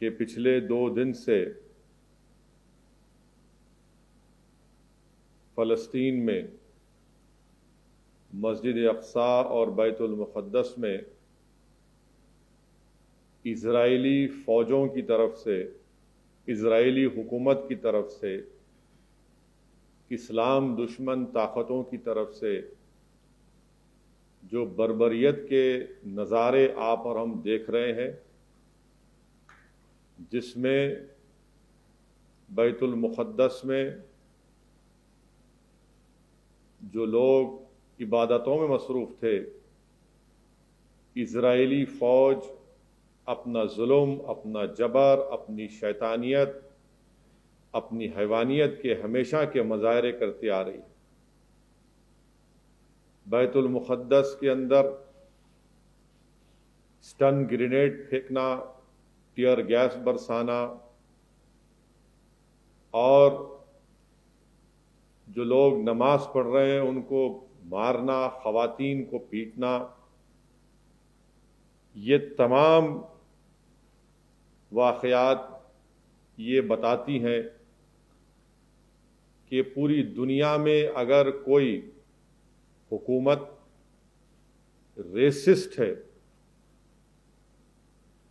کہ پچھلے 2 دن سے فلسطین میں مسجد اقصی اور بیت المقدس میں اسرائیلی فوجوں کی طرف سے، اسرائیلی حکومت کی طرف سے، اسلام دشمن طاقتوں کی طرف سے جو بربریت کے نظارے آپ اور ہم دیکھ رہے ہیں، جس میں بیت المقدس میں جو لوگ عبادتوں میں مصروف تھے، اسرائیلی فوج اپنا ظلم، اپنا جبر، اپنی شیطانیت، اپنی حیوانیت کے ہمیشہ کے مظاہرے کرتی آ رہی ہے۔ بیت المقدس کے اندر اسٹن گرینیڈ پھینکنا، ٹیئر گیس برسانا، اور جو لوگ نماز پڑھ رہے ہیں ان کو مارنا، خواتین کو پیٹنا، یہ تمام واقعات یہ بتاتی ہیں کہ پوری دنیا میں اگر کوئی حکومت ریسسٹ ہے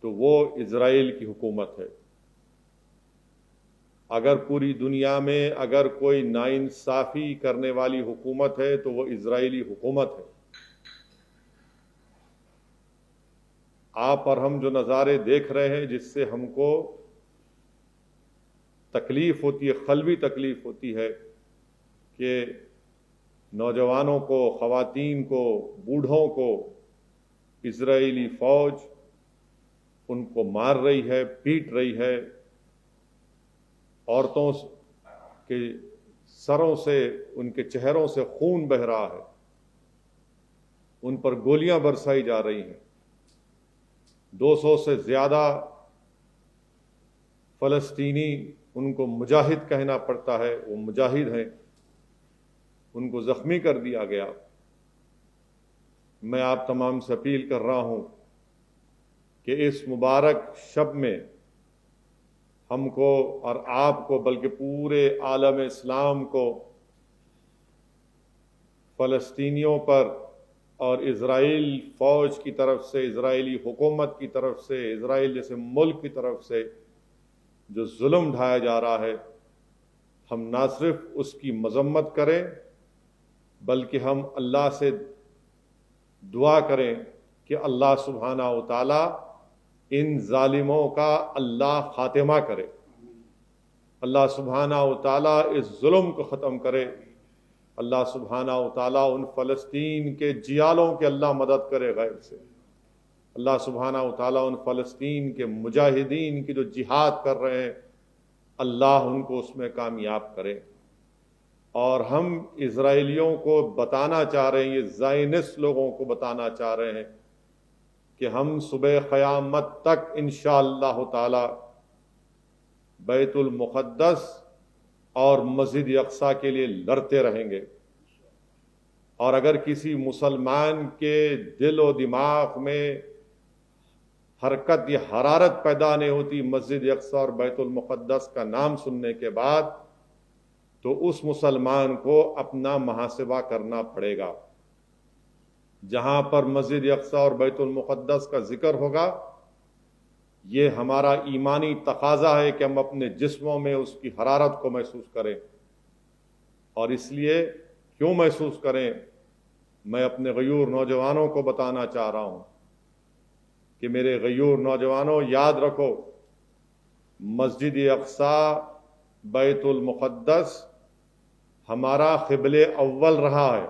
تو وہ اسرائیل کی حکومت ہے۔ اگر پوری دنیا میں اگر کوئی ناانصافی کرنے والی حکومت ہے تو وہ اسرائیلی حکومت ہے۔ آپ اور ہم جو نظارے دیکھ رہے ہیں، جس سے ہم کو تکلیف ہوتی ہے، قلبی تکلیف ہوتی ہے کہ نوجوانوں کو، خواتین کو، بوڑھوں کو اسرائیلی فوج ان کو مار رہی ہے، پیٹ رہی ہے، عورتوں کے سروں سے، ان کے چہروں سے خون بہہ رہا ہے، ان پر گولیاں برسائی جا رہی ہیں۔ 200 سے زیادہ فلسطینی، ان کو مجاہد کہنا پڑتا ہے، وہ مجاہد ہیں، ان کو زخمی کر دیا گیا۔ میں آپ تمام سے اپیل کر رہا ہوں کہ اس مبارک شب میں ہم کو اور آپ کو، بلکہ پورے عالم اسلام کو فلسطینیوں پر اور اسرائیل فوج کی طرف سے، اسرائیلی حکومت کی طرف سے، اسرائیل جیسے ملک کی طرف سے جو ظلم ڈھایا جا رہا ہے، ہم نہ صرف اس کی مذمت کریں بلکہ ہم اللہ سے دعا کریں کہ اللہ سبحانہ و تعالی ان ظالموں کا اللہ خاتمہ کرے، اللہ سبحانہ و تعالی اس ظلم کو ختم کرے، اللہ سبحانہ و تعالی ان فلسطین کے جیالوں کے اللہ مدد کرے غیب سے، اللہ سبحانہ و تعالی ان فلسطین کے مجاہدین کی جو جہاد کر رہے ہیں، اللہ ان کو اس میں کامیاب کرے۔ اور ہم اسرائیلیوں کو بتانا چاہ رہے ہیں، یہ زائنسٹ لوگوں کو بتانا چاہ رہے ہیں کہ ہم صبح قیامت تک انشاءاللہ تعالی بیت المقدس اور مسجد اقصی کے لیے لڑتے رہیں گے۔ اور اگر کسی مسلمان کے دل و دماغ میں حرکت یا حرارت پیدا نہیں ہوتی مسجد اقصی اور بیت المقدس کا نام سننے کے بعد، تو اس مسلمان کو اپنا محاسبہ کرنا پڑے گا۔ جہاں پر مسجد اقصی اور بیت المقدس کا ذکر ہوگا، یہ ہمارا ایمانی تقاضا ہے کہ ہم اپنے جسموں میں اس کی حرارت کو محسوس کریں۔ اور اس لیے کیوں محسوس کریں؟ میں اپنے غیور نوجوانوں کو بتانا چاہ رہا ہوں کہ میرے غیور نوجوانوں، یاد رکھو، مسجد اقصی، بیت المقدس ہمارا قبلہ اول رہا ہے،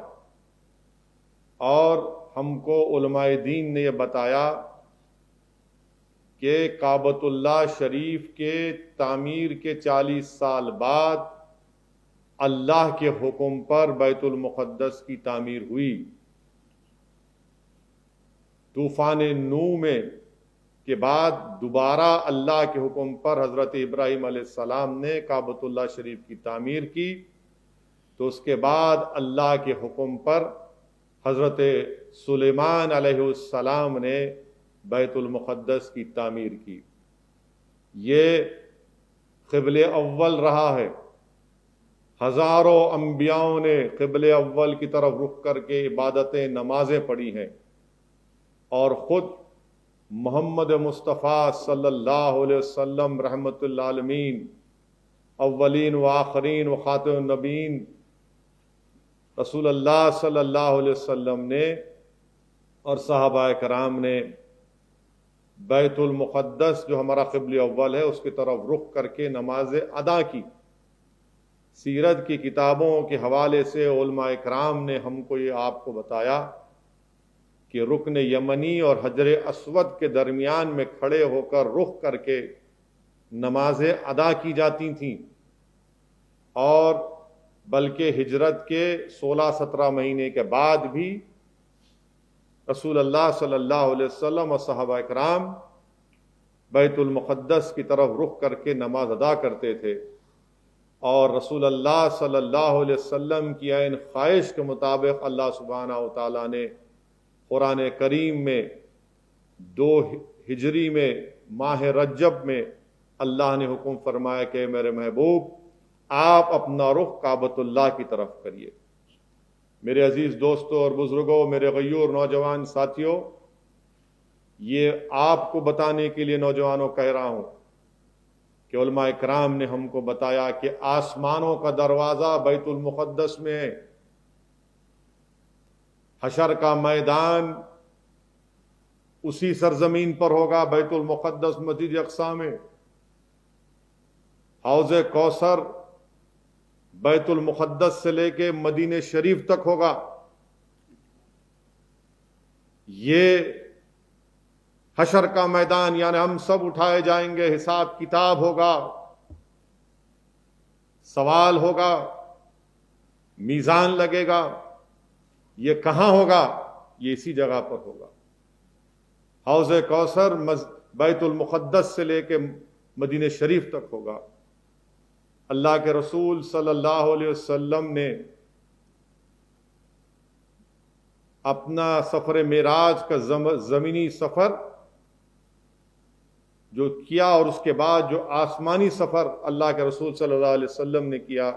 اور ہم کو علماء دین نے یہ بتایا کہ کعبۃ اللہ شریف کے تعمیر کے 40 سال بعد اللہ کے حکم پر بیت المقدس کی تعمیر ہوئی۔ طوفان نوح میں کے بعد دوبارہ اللہ کے حکم پر حضرت ابراہیم علیہ السلام نے کعبۃ اللہ شریف کی تعمیر کی، تو اس کے بعد اللہ کے حکم پر حضرت سلیمان علیہ السلام نے بیت المقدس کی تعمیر کی۔ یہ قبلہ اول رہا ہے. ہزاروں انبیاؤں نے قبلہ اول کی طرف رخ کر کے عبادتیں نمازیں پڑھی ہیں، اور خود محمد مصطفیٰ صلی اللہ علیہ وسلم رحمت للعالمین، اولین و آخرین و خاتم النبیین رسول اللہ صلی اللہ علیہ وسلم نے اور صحابہ کرام نے بیت المقدس جو ہمارا قبلہ اول ہے اس کی طرف رخ کر کے نمازیں ادا کی. سیرت کی کتابوں کے حوالے سے علماء کرام نے ہم کو یہ آپ کو بتایا کہ رکن یمنی اور حجر اسود کے درمیان میں کھڑے ہو کر رخ کر کے نمازیں ادا کی جاتی تھیں، اور بلکہ ہجرت کے 16-17 مہینے کے بعد بھی رسول اللہ صلی اللہ علیہ وسلم اور صحابہ کرام بیت المقدس کی طرف رخ کر کے نماز ادا کرتے تھے. اور رسول اللہ صلی اللہ علیہ وسلم کی عین خواہش کے مطابق اللہ سبحانہ و تعالیٰ نے قرآن کریم میں 2 ہجری میں ماہ رجب میں اللہ نے حکم فرمایا کہ میرے محبوب آپ اپنا رخ کعبۃ اللہ کی طرف کریے. میرے عزیز دوستوں اور بزرگوں، میرے غیور نوجوان ساتھیوں، یہ آپ کو بتانے کے لیے نوجوانوں کہہ رہا ہوں کہ علماء کرام نے ہم کو بتایا کہ آسمانوں کا دروازہ بیت المقدس میں ہے، حشر کا میدان اسی سرزمین پر ہوگا، بیت المقدس مسجد اقصی میں. حوض کوثر بیت المقدس سے لے کے مدینہ شریف تک ہوگا. یہ حشر کا میدان، یعنی ہم سب اٹھائے جائیں گے، حساب کتاب ہوگا، سوال ہوگا، میزان لگے گا. یہ کہاں ہوگا؟ یہ اسی جگہ پر ہوگا. حوض کوثر بیت المقدس سے لے کے مدینہ شریف تک ہوگا. اللہ کے رسول صلی اللہ علیہ وسلم نے اپنا سفر معراج کا زمینی سفر جو کیا، اور اس کے بعد جو آسمانی سفر اللہ کے رسول صلی اللہ علیہ وسلم نے کیا،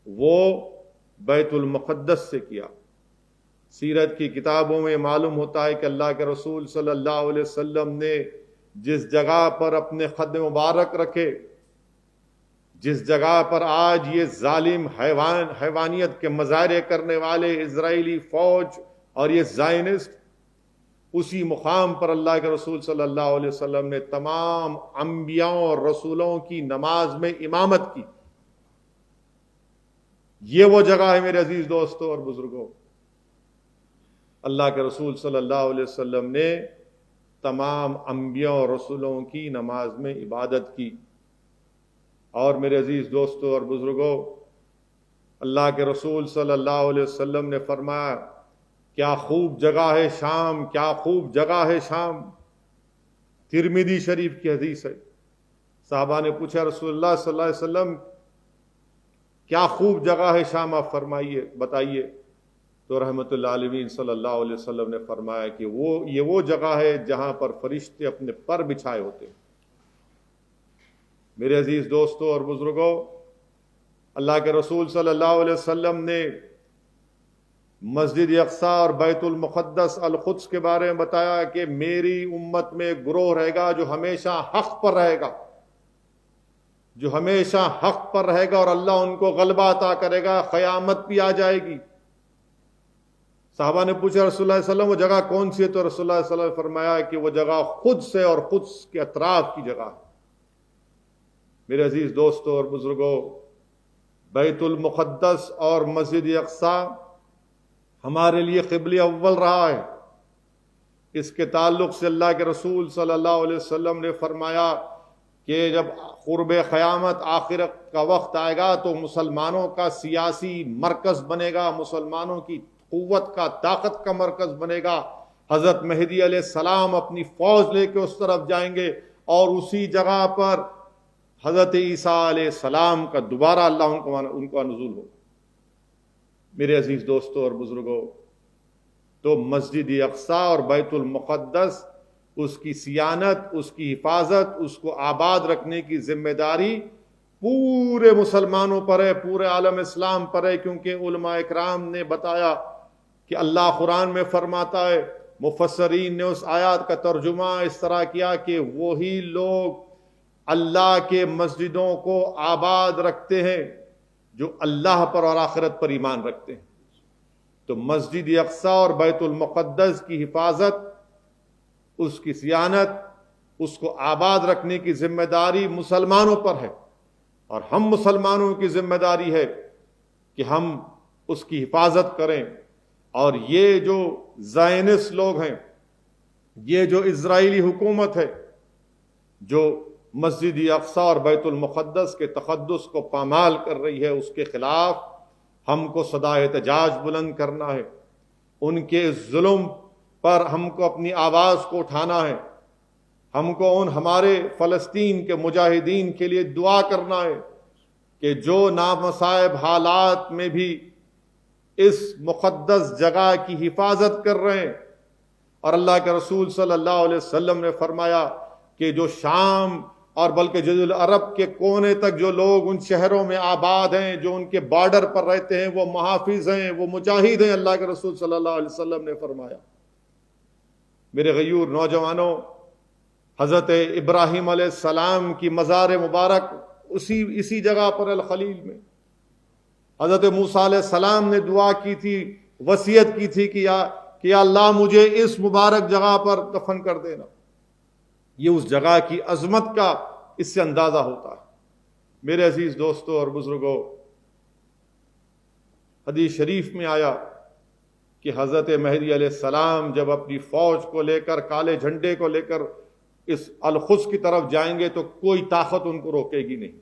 وہ بیت المقدس سے کیا. سیرت کی کتابوں میں معلوم ہوتا ہے کہ اللہ کے رسول صلی اللہ علیہ وسلم نے جس جگہ پر اپنے خد مبارک رکھے، جس جگہ پر آج یہ ظالم حیوانیت کے مظاہرے کرنے والے اسرائیلی فوج اور یہ زائنسٹ، اسی مقام پر اللہ کے رسول صلی اللہ علیہ وسلم نے تمام انبیاءوں اور رسولوں کی نماز میں امامت کی. یہ وہ جگہ ہے میرے عزیز دوستوں اور بزرگوں. اللہ کے رسول صلی اللہ علیہ وسلم نے تمام انبیاء اور رسولوں کی نماز میں عبادت کی. اور میرے عزیز دوستوں اور بزرگوں، اللہ کے رسول صلی اللہ علیہ وسلم نے فرمایا، کیا خوب جگہ ہے شام، کیا خوب جگہ ہے شام. ترمذی شریف کی حدیث ہے. صحابہ نے پوچھا رسول اللہ صلی اللہ علیہ وسلم کیا خوب جگہ ہے شام، آپ فرمائیے، بتائیے. تو رحمت اللہ علیہ صلی اللہ علیہ وسلم نے فرمایا کہ یہ وہ جگہ ہے جہاں پر فرشتے اپنے پر بچھائے ہوتے ہیں. میرے عزیز دوستوں اور بزرگوں، اللہ کے رسول صلی اللہ علیہ وسلم نے مسجد اقصی اور بیت المقدس القدس کے بارے میں بتایا کہ میری امت میں گروہ رہے گا جو ہمیشہ حق پر رہے گا، جو ہمیشہ حق پر رہے گا، اور اللہ ان کو غلبہ عطا کرے گا، قیامت بھی آ جائے گی. صحابہ نے پوچھا رسول اللہ صلی اللہ علیہ وسلم وہ جگہ کون سی ہے؟ تو رسول اللہ صلی اللہ علیہ وسلم نے فرمایا کہ وہ جگہ خود سے اور قدس کے اطراف کی جگہ ہے. میرے عزیز دوستوں اور بزرگوں، بیت المقدس اور مسجد اقصی ہمارے لیے قبلہ اول رہا ہے. اس کے تعلق سے اللہ کے رسول صلی اللہ علیہ وسلم نے فرمایا کہ جب قرب قیامت آخرت کا وقت آئے گا تو مسلمانوں کا سیاسی مرکز بنے گا، مسلمانوں کی قوت کا، طاقت کا مرکز بنے گا. حضرت مہدی علیہ السلام اپنی فوج لے کے اس طرف جائیں گے، اور اسی جگہ پر حضرت عیسیٰ علیہ السلام کا دوبارہ اللہ ان کا نزول ہو. میرے عزیز دوستوں اور بزرگوں، تو مسجد اقصی اور بیت المقدس اس کی صیانت، اس کی حفاظت، اس کو آباد رکھنے کی ذمہ داری پورے مسلمانوں پر ہے، پورے عالم اسلام پر ہے، کیونکہ علماء اکرام نے بتایا کہ اللہ قرآن میں فرماتا ہے، مفسرین نے اس آیات کا ترجمہ اس طرح کیا کہ وہی لوگ اللہ کے مسجدوں کو آباد رکھتے ہیں جو اللہ پر اور آخرت پر ایمان رکھتے ہیں۔ تو مسجد اقصی اور بیت المقدس کی حفاظت، اس کی صیانت، اس کو آباد رکھنے کی ذمہ داری مسلمانوں پر ہے، اور ہم مسلمانوں کی ذمہ داری ہے کہ ہم اس کی حفاظت کریں۔ اور یہ جو زائنسٹ لوگ ہیں، یہ جو اسرائیلی حکومت ہے جو مسجد اقصی اور بیت المقدس کے تقدس کو پامال کر رہی ہے، اس کے خلاف ہم کو صدائے احتجاج بلند کرنا ہے۔ ان کے ظلم پر ہم کو اپنی آواز کو اٹھانا ہے۔ ہم کو ان ہمارے فلسطین کے مجاہدین کے لیے دعا کرنا ہے کہ جو نامصائب حالات میں بھی اس مقدس جگہ کی حفاظت کر رہے ہیں۔ اور اللہ کے رسول صلی اللہ علیہ وسلم نے فرمایا کہ جو شام اور بلکہ جزیرہ العرب کے کونے تک جو لوگ ان شہروں میں آباد ہیں، جو ان کے بارڈر پر رہتے ہیں، وہ محافظ ہیں، وہ مجاہد ہیں، اللہ کے رسول صلی اللہ علیہ وسلم نے فرمایا۔ میرے غیور نوجوانوں، حضرت ابراہیم علیہ السلام کی مزار مبارک اسی جگہ پر الخلیل میں، حضرت موسیٰ علیہ السلام نے دعا کی تھی، وصیت کی تھی کہ یا اللہ مجھے اس مبارک جگہ پر دفن کر دینا۔ یہ اس جگہ کی عظمت کا اس سے اندازہ ہوتا ہے۔ میرے عزیز دوستوں اور بزرگوں، حدیث شریف میں آیا کہ حضرت مہدی علیہ السلام جب اپنی فوج کو لے کر، کالے جھنڈے کو لے کر اس القدس کی طرف جائیں گے تو کوئی طاقت ان کو روکے گی نہیں،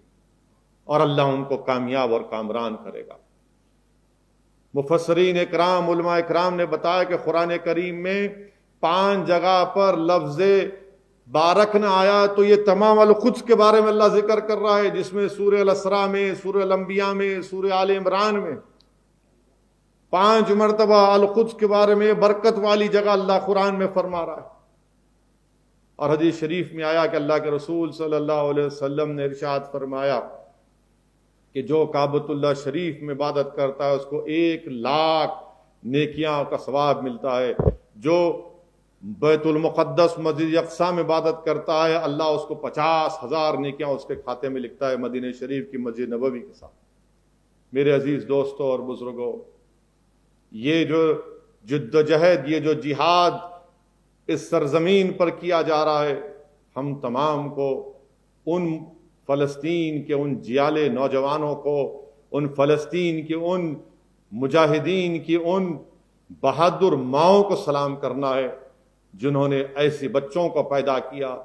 اور اللہ ان کو کامیاب اور کامران کرے گا۔ مفسرین اکرام، علماء اکرام نے بتایا کہ قرآن کریم میں 5 جگہ پر لفظ بارک نہ آیا تو یہ تمام القدس کے بارے میں اللہ ذکر کر رہا ہے، جس میں سورہ الاسراء میں، سورہ الانبیاء میں، سورہ آل عمران میں 5 مرتبہ القدس کے بارے میں برکت والی جگہ اللہ قرآن میں فرما رہا ہے۔ اور حدیث شریف میں آیا کہ اللہ کے رسول صلی اللہ علیہ وسلم نے ارشاد فرمایا کہ جو کعبۃ اللہ شریف میں عبادت کرتا ہے اس کو 1,00,000 نیکیاں کا ثواب ملتا ہے، جو بیت المقدس مسجد اقصی میں عبادت کرتا ہے اللہ اس کو 50,000 نیکیاں اس کے کھاتے میں لکھتا ہے، مدینہ شریف کی مسجد نبوی کے ساتھ۔ میرے عزیز دوستوں اور بزرگوں، یہ جو جد و جہد، یہ جو جہاد اس سرزمین پر کیا جا رہا ہے، ہم تمام کو ان فلسطین کے ان جیالے نوجوانوں کو، ان فلسطین کے ان مجاہدین کی ان بہادر ماؤں کو سلام کرنا ہے جنہوں نے ایسے بچوں کو پیدا کیا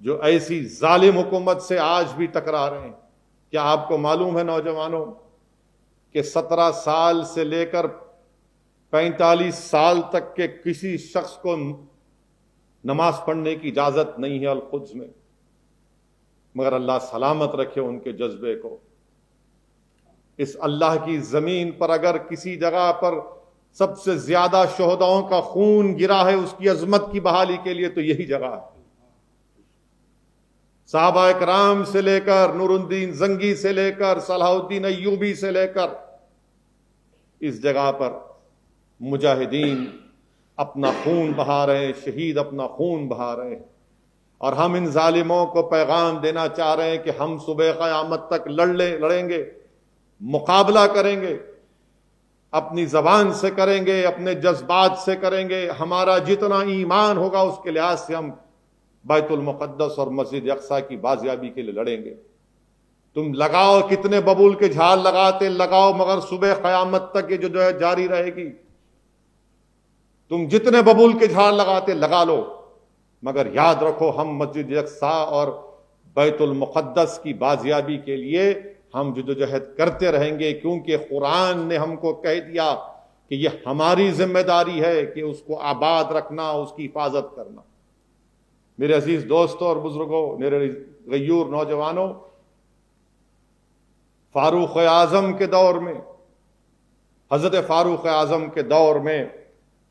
جو ایسی ظالم حکومت سے آج بھی ٹکرا رہے ہیں۔ کیا آپ کو معلوم ہے نوجوانوں کہ 17 سال سے لے کر 45 سال تک کے کسی شخص کو نماز پڑھنے کی اجازت نہیں ہے القدس میں، مگر اللہ سلامت رکھے ان کے جذبے کو۔ اس اللہ کی زمین پر اگر کسی جگہ پر سب سے زیادہ شہداؤں کا خون گرا ہے اس کی عظمت کی بحالی کے لیے تو یہی جگہ ہے۔ صحابہ اکرام سے لے کر نور الدین زنگی سے لے کر صلاح الدین ایوبی سے لے کر اس جگہ پر مجاہدین اپنا خون بہا رہے ہیں، شہید اپنا خون بہا رہے ہیں، اور ہم ان ظالموں کو پیغام دینا چاہ رہے ہیں کہ ہم صبح قیامت تک لڑیں گے، مقابلہ کریں گے، اپنی زبان سے کریں گے، اپنے جذبات سے کریں گے، ہمارا جتنا ایمان ہوگا اس کے لحاظ سے ہم بیت المقدس اور مسجد اقصی کی بازیابی کے لیے لڑیں گے۔ تم لگاؤ، کتنے ببول کے جھاڑ لگاتے لگاؤ، مگر صبح قیامت تک یہ جو ہے جاری رہے گی۔ تم جتنے ببول کے جھاڑ لگاتے لگا لو، مگر یاد رکھو ہم مسجد اقصی اور بیت المقدس کی بازیابی کے لیے ہم جدوجہد کرتے رہیں گے، کیونکہ قرآن نے ہم کو کہہ دیا کہ یہ ہماری ذمہ داری ہے کہ اس کو آباد رکھنا، اس کی حفاظت کرنا۔ میرے عزیز دوستوں اور بزرگوں، میرے غیور نوجوانوں، فاروق اعظم کے دور میں، حضرت فاروق اعظم کے دور میں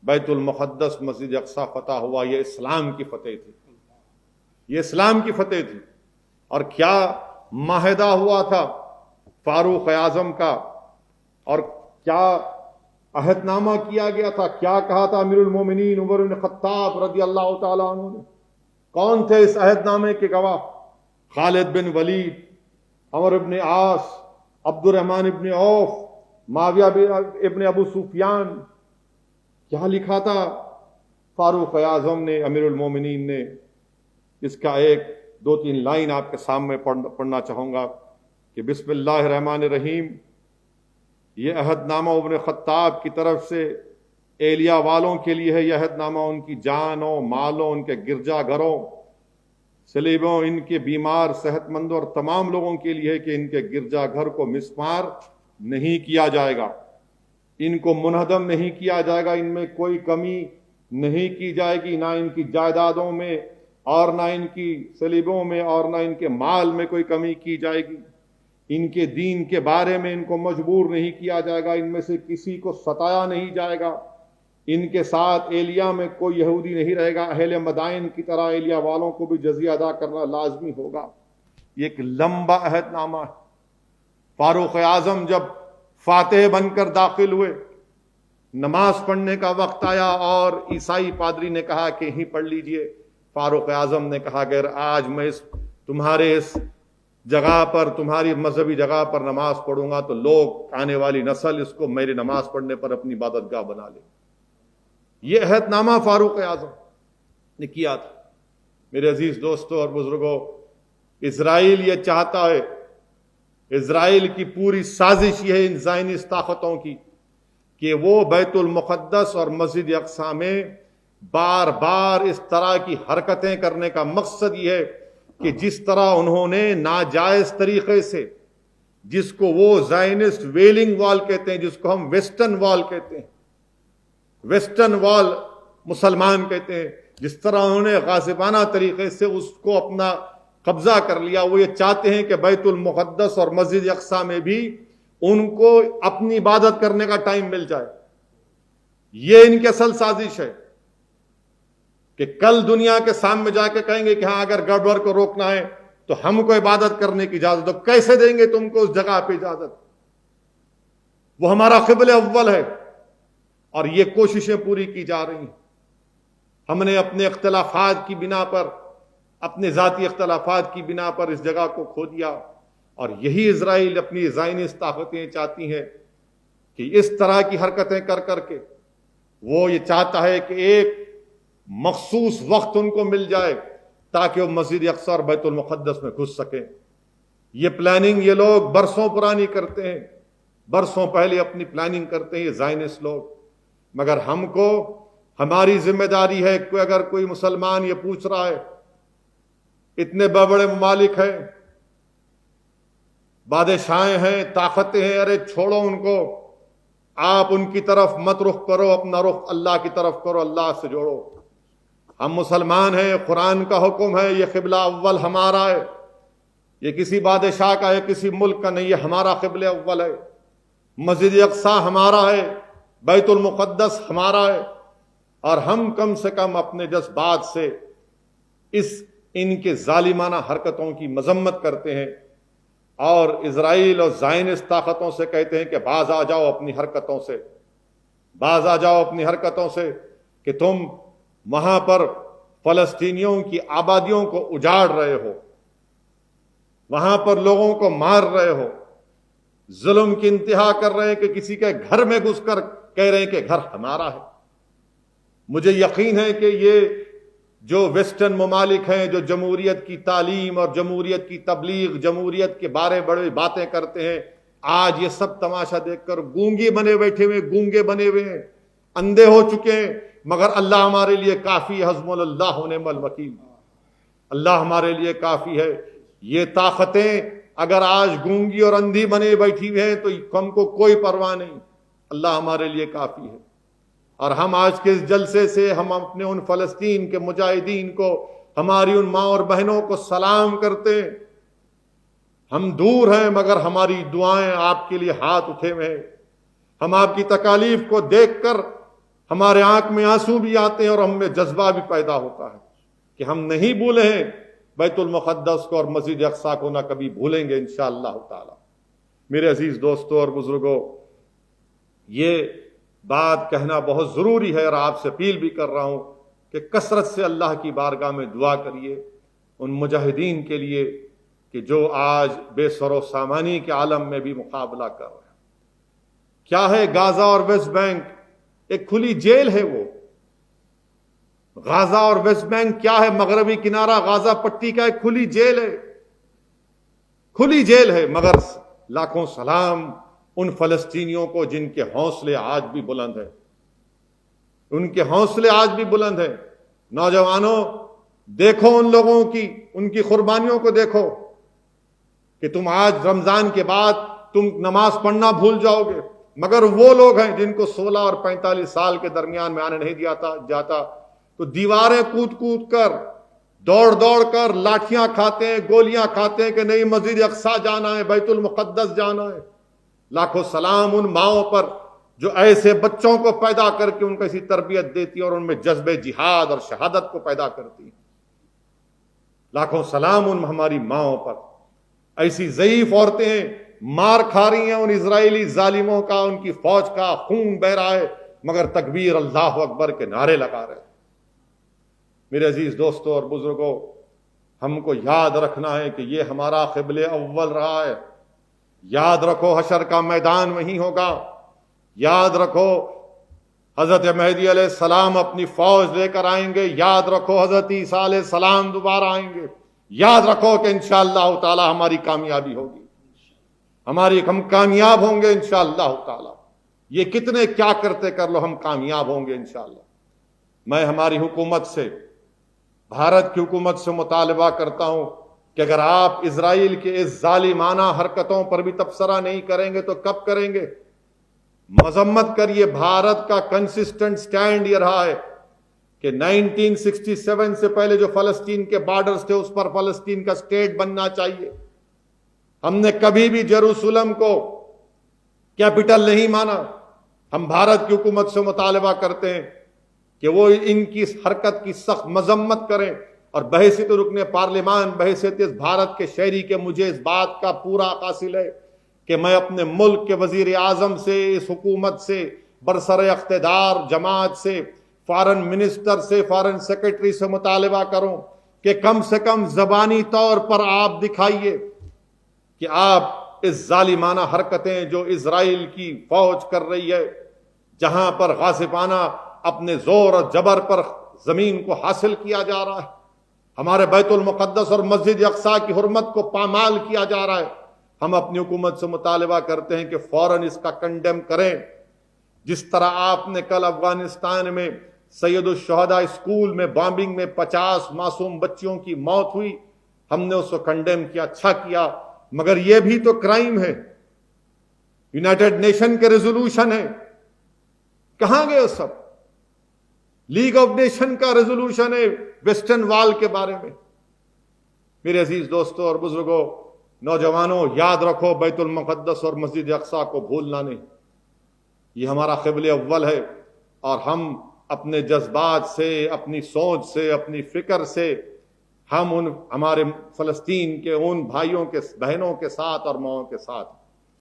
بیت المقدس مسجد اقصی فتح ہوا، یہ اسلام کی فتح تھی۔ یہ اسلام کی فتح تھی. اور کیا معاہدہ ہوا تھا فاروق اعظم کا، اور کیا عہد نامہ کیا گیا تھا، کیا کہا تھا امیر المومنین عمر بن خطاب رضی اللہ تعالیٰ عنہ نے؟ کون تھے اس عہد نامے کے گواہ؟ خالد بن ولید، عمر بن عاص، عبد الرحمن بن عوف، معاویہ ابن ابو سفیان. کیا لکھا تھا فاروق اعظم نے، امیر المومنین نے؟ اس کا ایک دو تین لائن آپ کے سامنے پڑھنا چاہوں گا کہ بسم اللہ الرحمن الرحیم. یہ عہد نامہ ابن خطاب کی طرف سے ایلیا والوں کے لیے ہے. یہ عہد نامہ ان کی جانوں، مالوں، ان کے گرجا گھروں، سلیبوں، ان کے بیمار، صحت مندوں اور تمام لوگوں کے لیے ہے کہ ان کے گرجا گھر کو مسمار نہیں کیا جائے گا، ان کو منہدم نہیں کیا جائے گا، ان میں کوئی کمی نہیں کی جائے گی، نہ ان کی جائیدادوں میں اور نہ ان کی سلیبوں میں اور نہ ان کے مال میں کوئی کمی کی جائے گی. ان کے دین کے بارے میں ان کو مجبور نہیں کیا جائے گا، ان میں سے کسی کو ستایا نہیں جائے گا. ان کے ساتھ ایلیا میں کوئی یہودی نہیں رہے گا. اہل مدائن کی طرح ایلیا والوں کو بھی جزیہ ادا کرنا لازمی ہوگا. یہ ایک لمبا عہد نامہ ہے. فاروق اعظم جب فاتح بن کر داخل ہوئے، نماز پڑھنے کا وقت آیا اور عیسائی پادری نے کہا کہ یہیں پڑھ لیجئے. فاروق اعظم نے کہا کہ آج میں تمہارے اس جگہ پر، تمہاری مذہبی جگہ پر نماز پڑھوں گا تو لوگ، آنے والی نسل اس کو میری نماز پڑھنے پر اپنی عبادت گاہ بنا لے. یہ عہد نامہ فاروق اعظم نے کیا تھا. میرے عزیز دوستوں اور بزرگوں، اسرائیل یہ چاہتا ہے، اسرائیل کی پوری سازش یہ ہے ان زائنسٹ طاقتوں کی کہ وہ بیت المقدس اور مسجد اقصی میں بار بار اس طرح کی حرکتیں کرنے کا مقصد یہ ہے کہ جس طرح انہوں نے ناجائز طریقے سے، جس کو وہ زائنسٹ ویلنگ وال کہتے ہیں، جس کو ہم ویسٹرن وال کہتے ہیں، ویسٹرن وال مسلمان کہتے ہیں، جس طرح انہوں نے غاصبانہ طریقے سے اس کو اپنا قبضہ کر لیا، وہ یہ چاہتے ہیں کہ بیت المقدس اور مسجد اقصی میں بھی ان کو اپنی عبادت کرنے کا ٹائم مل جائے. یہ ان کی اصل سازش ہے کہ کل دنیا کے سامنے جا کے کہیں گے کہ ہاں اگر گڑبڑ کو روکنا ہے تو ہم کو عبادت کرنے کی اجازت دو. کیسے دیں گے تم کو اس جگہ پہ اجازت؟ وہ ہمارا قبلہ اول ہے اور یہ کوششیں پوری کی جا رہی ہیں. ہم نے اپنے اختلافات کی بنا پر، اپنے ذاتی اختلافات کی بنا پر اس جگہ کو کھو دیا، اور یہی اسرائیل اپنی زائنسٹ طاقتیں چاہتی ہیں کہ اس طرح کی حرکتیں کر کر کے وہ یہ چاہتا ہے کہ ایک مخصوص وقت ان کو مل جائے تاکہ وہ مسجد اقصی اور بیت المقدس میں گھس سکیں. یہ پلاننگ یہ لوگ برسوں پرانی کرتے ہیں، برسوں پہلے اپنی پلاننگ کرتے ہیں یہ زائنسٹ لوگ. مگر ہم کو، ہماری ذمہ داری ہے کہ اگر کوئی مسلمان یہ پوچھ رہا ہے، اتنے بڑے ممالک ہیں، بادشاہیں ہیں، طاقتیں ہیں، ارے چھوڑو ان کو، آپ ان کی طرف مت رخ کرو، اپنا رخ اللہ کی طرف کرو، اللہ سے جوڑو. ہم مسلمان ہیں، قرآن کا حکم ہے، یہ قبلہ اول ہمارا ہے، یہ کسی بادشاہ کا ہے، کسی ملک کا نہیں، یہ ہمارا قبلہ اول ہے. مسجد اقصی ہمارا ہے، بیت المقدس ہمارا ہے، اور ہم کم سے کم اپنے جذبات سے ان کے ظالمانہ حرکتوں کی مذمت کرتے ہیں اور اسرائیل اور زائنسٹ طاقتوں سے کہتے ہیں کہ باز آ جاؤ اپنی حرکتوں سے، باز آ جاؤ اپنی حرکتوں سے کہ تم وہاں پر فلسطینیوں کی آبادیوں کو اجاڑ رہے ہو، وہاں پر لوگوں کو مار رہے ہو، ظلم کی انتہا کر رہے ہیں کہ کسی کے گھر میں گھس کر کہہ رہے ہیں کہ گھر ہمارا ہے. مجھے یقین ہے کہ یہ جو ویسٹرن ممالک ہیں، جو جمہوریت کی تعلیم اور جمہوریت کی تبلیغ، جمہوریت کے بارے بڑے باتیں کرتے ہیں، آج یہ سب تماشا دیکھ کر گونگے بنے بیٹھے ہوئے، گونگے بنے ہوئے ہیں، اندھے ہو چکے ہیں. مگر اللہ ہمارے لیے کافی ہے، حسبنا اللہ ونعم الوکیل. اللہ ہمارے لیے کافی ہے. یہ طاقتیں اگر آج گونگی اور اندھی بنے بیٹھی ہوئی ہیں تو ہم کو کوئی پرواہ نہیں، اللہ ہمارے لیے کافی ہے. اور ہم آج کے اس جلسے سے ہم اپنے ان فلسطین کے مجاہدین کو، ہماری ان ماں اور بہنوں کو سلام کرتے ہیں. ہم دور ہیں مگر ہماری دعائیں آپ کے لیے ہاتھ اٹھے ہوئے ہیں. ہم آپ کی تکالیف کو دیکھ کر ہمارے آنکھ میں آنسو بھی آتے ہیں اور ہم میں جذبہ بھی پیدا ہوتا ہے کہ ہم نہیں بھولے ہیں بیت المقدس کو اور مسجد اقصی کو نہ کبھی بھولیں گے انشاءاللہ تعالی۔ میرے عزیز دوستوں اور بزرگوں، یہ بات کہنا بہت ضروری ہے اور آپ سے اپیل بھی کر رہا ہوں کہ کثرت سے اللہ کی بارگاہ میں دعا کریے ان مجاہدین کے لیے کہ جو آج بے سر و سامانی کے عالم میں بھی مقابلہ کر رہے ہیں۔ کیا ہے غازہ اور ویسٹ بینک؟ ایک کھلی جیل ہے وہ۔ غازہ اور ویسٹ بینک کیا ہے؟ مغربی کنارہ غازہ پٹی کا ایک کھلی جیل ہے، کھلی جیل ہے۔ مگر لاکھوں سلام ان فلسطینیوں کو جن کے حوصلے آج بھی بلند ہیں، ان کے حوصلے آج بھی بلند ہیں۔ نوجوانوں، دیکھو ان لوگوں کی، ان کی قربانیوں کو دیکھو کہ تم آج رمضان کے بعد تم نماز پڑھنا بھول جاؤ گے، مگر وہ لوگ ہیں جن کو 16 اور 45 سال کے درمیان میں آنے نہیں جاتا تو دیواریں کود کود کر، دوڑ دوڑ کر لاٹھیاں کھاتے ہیں، گولیاں کھاتے ہیں کہ نہیں مسجد اقصی جانا ہے، بیت المقدس جانا ہے۔ لاکھوں سلام ان ماؤں پر جو ایسے بچوں کو پیدا کر کے ان کو ایسی تربیت دیتی اور ان میں جذبہ جہاد اور شہادت کو پیدا کرتی۔ لاکھوں سلام ان ہماری ماؤں پر۔ ایسی ضعیف عورتیں ہیں، مار کھا رہی ہیں ان اسرائیلی ظالموں کا، ان کی فوج کا خون بہ رہا ہے، مگر تکبیر اللہ اکبر کے نعرے لگا رہے ہیں۔ میرے عزیز دوستوں اور بزرگوں، ہم کو یاد رکھنا ہے کہ یہ ہمارا قبلہ اول رہا ہے۔ یاد رکھو حشر کا میدان وہیں ہوگا۔ یاد رکھو حضرت مہدی علیہ السلام اپنی فوج لے کر آئیں گے۔ یاد رکھو حضرت عیسیٰ علیہ السلام دوبارہ آئیں گے۔ یاد رکھو کہ انشاءاللہ تعالی ہماری کامیابی ہوگی، ہم کامیاب ہوں گے انشاءاللہ تعالی۔ یہ کتنے کیا کرتے کر لو، ہم کامیاب ہوں گے انشاءاللہ۔ میں ہماری حکومت سے، بھارت کی حکومت سے مطالبہ کرتا ہوں کہ اگر آپ اسرائیل کے اس ظالمانہ حرکتوں پر بھی تبصرہ نہیں کریں گے تو کب کریں گے؟ مذمت کریے۔ بھارت کا کنسسٹنٹ سٹینڈ یہ رہا ہے کہ 1967 سے پہلے جو فلسطین کے بارڈرز تھے اس پر فلسطین کا سٹیٹ بننا چاہیے۔ ہم نے کبھی بھی جیروسلم کو کیپٹل نہیں مانا۔ ہم بھارت کی حکومت سے مطالبہ کرتے ہیں کہ وہ ان کی اس حرکت کی سخت مذمت کریں، اور بحیثیت رکن پارلیمان، بحیثیت اس بھارت کے شہری کے مجھے اس بات کا پورا حاصل ہے کہ میں اپنے ملک کے وزیر اعظم سے، اس حکومت سے، برسر اقتدار جماعت سے، فارن منسٹر سے، فارن سیکرٹری سے مطالبہ کروں کہ کم سے کم زبانی طور پر آپ دکھائیے کہ آپ اس ظالمانہ حرکتیں جو اسرائیل کی فوج کر رہی ہے، جہاں پر غاصبانہ اپنے زور اور جبر پر زمین کو حاصل کیا جا رہا ہے، ہمارے بیت المقدس اور مسجد اقصی کی حرمت کو پامال کیا جا رہا ہے، ہم اپنی حکومت سے مطالبہ کرتے ہیں کہ فوراً اس کا کنڈیم کریں۔ جس طرح آپ نے کل افغانستان میں سید الشہداء اسکول میں بامبنگ میں 50 معصوم بچیوں کی موت ہوئی، ہم نے اس کو کنڈیم کیا، اچھا کیا، مگر یہ بھی تو کرائم ہے، یونائٹڈ نیشن کے ریزولوشن ہے، کہاں گئے سب؟ لیگ آف نیشن کا ریزولوشن ہے ویسٹرن وال کے بارے میں۔ میرے عزیز دوستوں اور بزرگوں، نوجوانوں، یاد رکھو بیت المقدس اور مسجد اقصی کو بھولنا نہیں۔ یہ ہمارا قبلہ اول ہے، اور ہم اپنے جذبات سے، اپنی سوچ سے، اپنی فکر سے ہم ہمارے فلسطین کے ان بھائیوں کے، بہنوں کے ساتھ اور ماؤں کے ساتھ